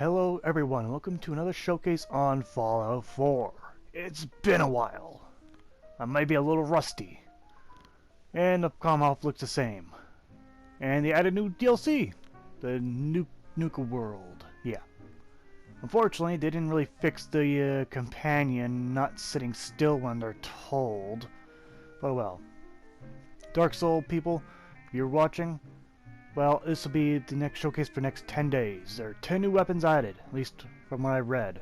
Hello everyone, and welcome to another showcase on Fallout 4. It's been a while. I might be a little rusty. And the Commonwealth looks the same. And they added new DLC, the Nukaworld. Yeah. Unfortunately, they didn't really fix the companion not sitting still when they're told. But well. Dark Soul people, if you're watching, well, this will be the next showcase for the next 10 days. There are 10 new weapons added, at least from what I read.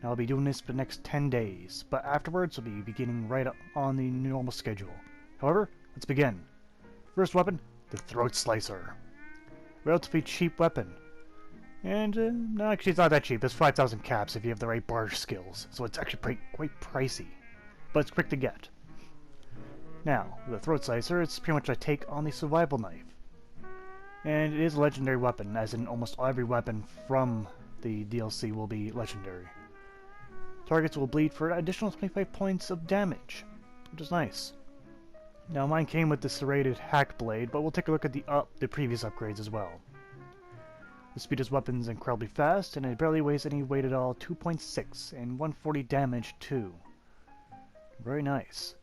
And I'll be doing this for the next 10 days, but afterwards we'll be beginning right on the normal schedule. However, let's begin. First weapon, the Throatslicer. Relatively cheap weapon. And, no, actually it's not that cheap. It's 5,000 caps if you have the right barter skills, so it's actually quite pricey. But it's quick to get. Now, the Throatslicer, it's pretty much a take on the survival knife. And it is a legendary weapon, as in almost every weapon from the DLC will be legendary. Targets will bleed for an additional 25 points of damage, which is nice. Now mine came with the serrated hack blade, but we'll take a look at the previous upgrades as well. The speed of this weapon is incredibly fast, and it barely weighs any weight at all, 2.6, and 140 damage too. Very nice.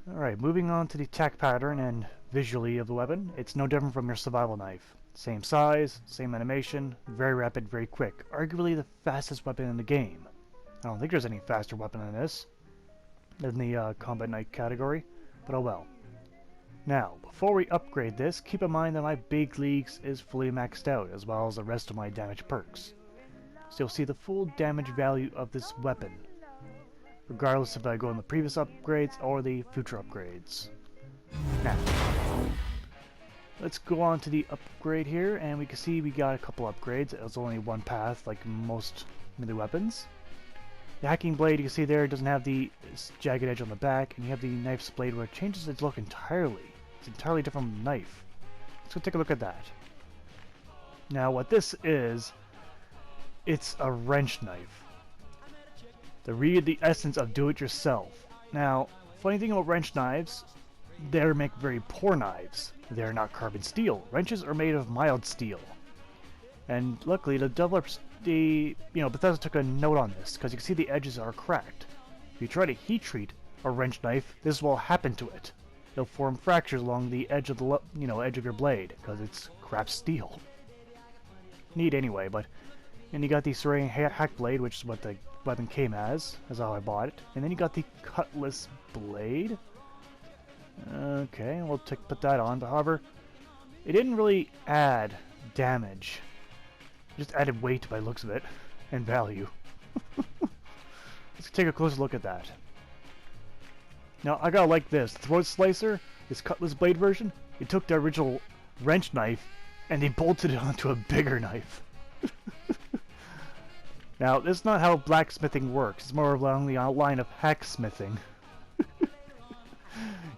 Alright, moving on to the attack pattern and visually of the weapon, it's no different from your survival knife. Same size, same animation, very rapid, very quick. Arguably the fastest weapon in the game. I don't think there's any faster weapon than this, in the combat knife category, but oh well. Now, before we upgrade this, keep in mind that my big leagues is fully maxed out, as well as the rest of my damage perks. So you'll see the full damage value of this weapon, regardless if I go in the previous upgrades or the future upgrades. Now, let's go on to the upgrade here, and we can see we got a couple upgrades. It was only one path, like most melee weapons. The hacking blade, you can see there, doesn't have the jagged edge on the back, and you have the knife's blade where it changes its look entirely. It's an entirely different knife. Let's go take a look at that. Now, what this is, it's a wrench knife. The essence of do-it-yourself. Now, funny thing about wrench knives, they make very poor knives. They're not carbon steel. Wrenches are made of mild steel. And luckily, the developers, Bethesda took a note on this, because you can see the edges are cracked. If you try to heat treat a wrench knife, this will happen to it. It'll form fractures along the edge of the edge of your blade, because it's crap steel. Neat anyway, but and you got the serrated hack blade, which is what the weapon came as how I bought it. And then you got the cutlass blade. Okay, we'll put that on, but however, it didn't really add damage. It just added weight by the looks of it, and value. Let's take a closer look at that. Now, I gotta like this. Throatslicer, this cutlass blade version, it took the original wrench knife, and they bolted it onto a bigger knife. Now, this is not how blacksmithing works. It's more along the line of hacksmithing.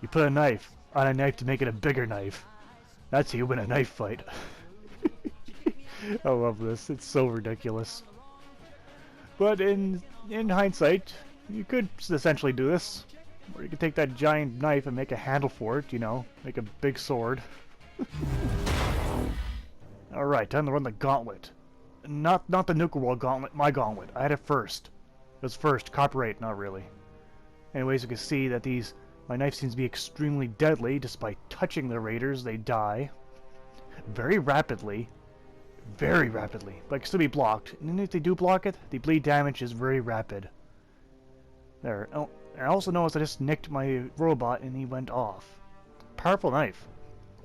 You put a knife on a knife to make it a bigger knife. That's how you win a knife fight. I love this. It's so ridiculous. But in hindsight, you could essentially do this. Or you could take that giant knife and make a handle for it, make a big sword. Alright, time to run the gauntlet. Not the Nukaworld gauntlet, my gauntlet. I had it first. It was first. Copyright, not really. Anyways, you can see that my knife seems to be extremely deadly. Despite touching the raiders, they die. Very rapidly. Very rapidly. But it can still be blocked. And if they do block it, the bleed damage is very rapid. There. Oh, I also noticed I just nicked my robot and he went off. Powerful knife.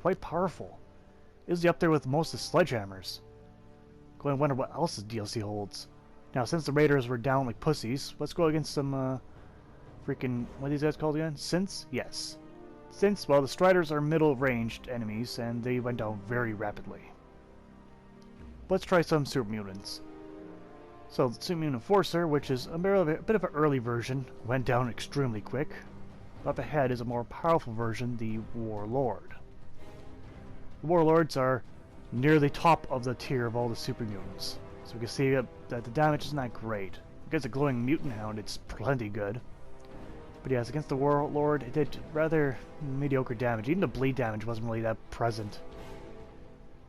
Quite powerful. Is up there with most of the sledgehammers. Go and wonder what else this DLC holds. Now, since the raiders were down like pussies, let's go against some, freaking, what are these guys called again? Synths? Yes. Synths, well, the Striders are middle-ranged enemies, and they went down very rapidly. Let's try some Super Mutants. So, the Super Mutant Enforcer, which is a bit of an early version, went down extremely quick. Up ahead is a more powerful version, the Warlord. The Warlords are near the top of the tier of all the Super Mutants. So we can see that the damage is not great. Against a glowing Mutant Hound, it's plenty good. But yes, against the Warlord, it did rather mediocre damage. Even the bleed damage wasn't really that present.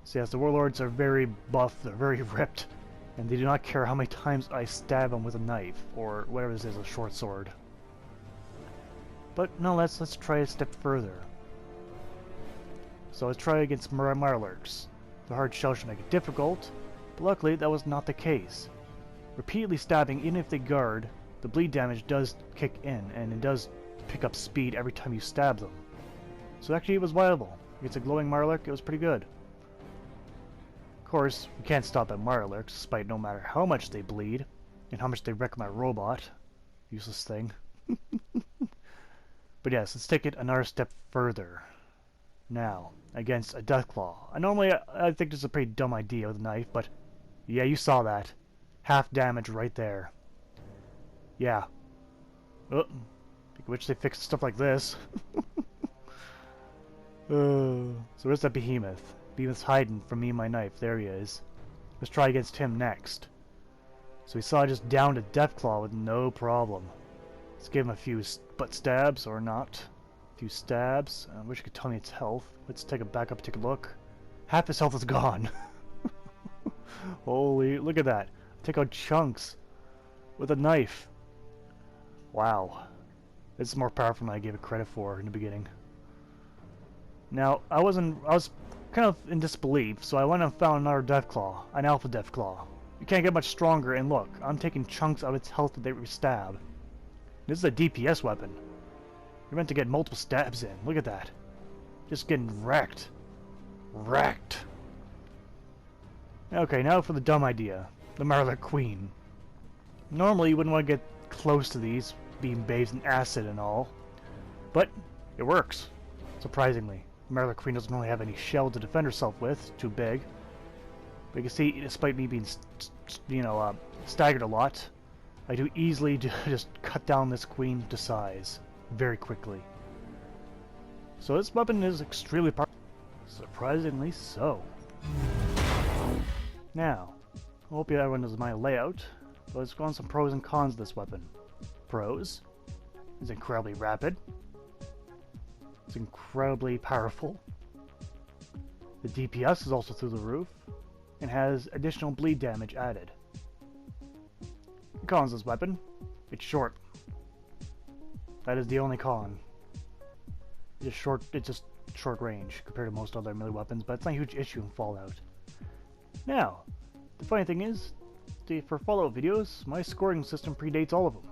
So yes, the Warlords are very buff, they're very ripped, And they do not care how many times I stab them with a knife, or whatever this is, a short sword. But no, let's try a step further. So let's try against Mirelurks. The hard shell should make it difficult, but luckily that was not the case. Repeatedly stabbing, even if they guard, the bleed damage does kick in, and it does pick up speed every time you stab them. So actually it was viable. Against a glowing Mirelurk, it was pretty good. Of course, we can't stop at Mirelurks, despite no matter how much they bleed, and how much they wreck my robot. Useless thing. But yes, let's take it another step further. Now, against a Deathclaw. I think this is a pretty dumb idea with a knife, but yeah, you saw that. Half damage right there. Yeah. Oh, which they fix stuff like this. So where's that Behemoth? Behemoth's hiding from me and my knife. There he is. Let's try against him next. So we saw just down to Deathclaw with no problem. Let's give him a few butt stabs, or not. A few stabs. I wish you could tell me its health. Let's take it back up and take a look. Half his health is gone. Holy, look at that. Take out chunks with a knife. Wow. This is more powerful than I gave it credit for in the beginning. Now, I was kind of in disbelief, so I went and found another Deathclaw, an Alpha Deathclaw. You can't get much stronger, and look, I'm taking chunks of its health that they stab. This is a DPS weapon. You're meant to get multiple stabs in. Look at that. Just getting wrecked. Wrecked. Okay, now for the dumb idea. The Mirelurk Queen. Normally, you wouldn't want to get close to these, being bathed in acid and all. But, it works. Surprisingly. The Mirelurk Queen doesn't really have any shell to defend herself with. Too big. But you can see, despite me being, staggered a lot, I do easily just cut down this queen to size very quickly. So this weapon is extremely powerful. Surprisingly so. Now, I hope everyone knows my layout, but let's go on some pros and cons of this weapon. Pros: it's incredibly rapid. It's incredibly powerful. The DPS is also through the roof, and has additional bleed damage added. Cons of this weapon: it's short. That is the only con. It's just short range compared to most other melee weapons, but it's not a huge issue in Fallout. Now, the funny thing is, for Fallout videos, my scoring system predates all of them.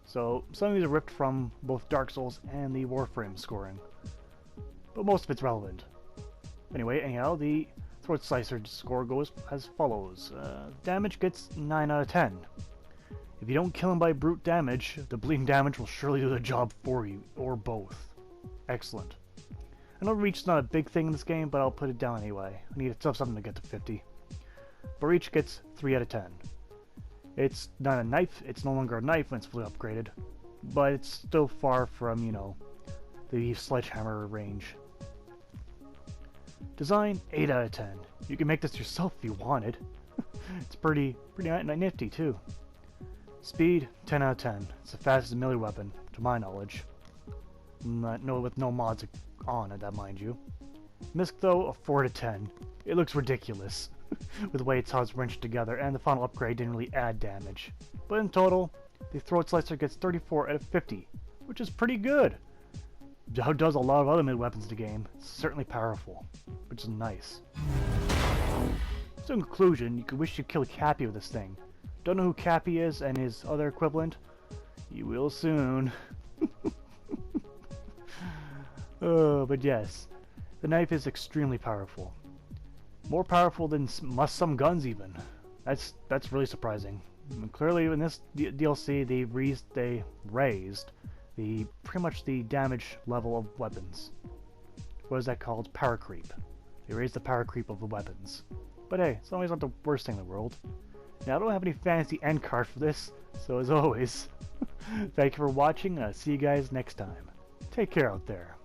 So some of these are ripped from both Dark Souls and the Warframe scoring. But most of it's relevant. Anyway, anyhow, the Throatslicer score goes as follows. Damage gets 9 out of 10. If you don't kill him by brute damage, the bleeding damage will surely do the job for you, or both. Excellent. I know reach is not a big thing in this game, but I'll put it down anyway. I need something to get to 50. But reach gets 3 out of 10. It's not a knife, it's no longer a knife when it's fully upgraded, but it's still far from, the sledgehammer range. Design, 8 out of 10. You can make this yourself if you wanted. It's pretty nifty too. Speed, 10 out of 10. It's the fastest melee weapon, to my knowledge. With no mods on it, that mind you. Misc though, a 4 out of 10. It looks ridiculous, with the way it's how it's wrenched together, and the final upgrade didn't really add damage. But in total, the Throatslicer gets 34 out of 50, which is pretty good. How does a lot of other mid weapons in the game. It's certainly powerful, which is nice. So in conclusion, you could wish you killed Cappy with this thing. Don't know who Cappy is and his other equivalent? You will soon. But yes, the knife is extremely powerful. More powerful than some guns even. That's really surprising. And clearly in this DLC they raised pretty much the damage level of weapons. What is that called? Power creep. They raised the power creep of the weapons. But hey, it's always not the worst thing in the world. Now I don't have any fancy end card for this, so as always, thank you for watching, and I'll see you guys next time. Take care out there.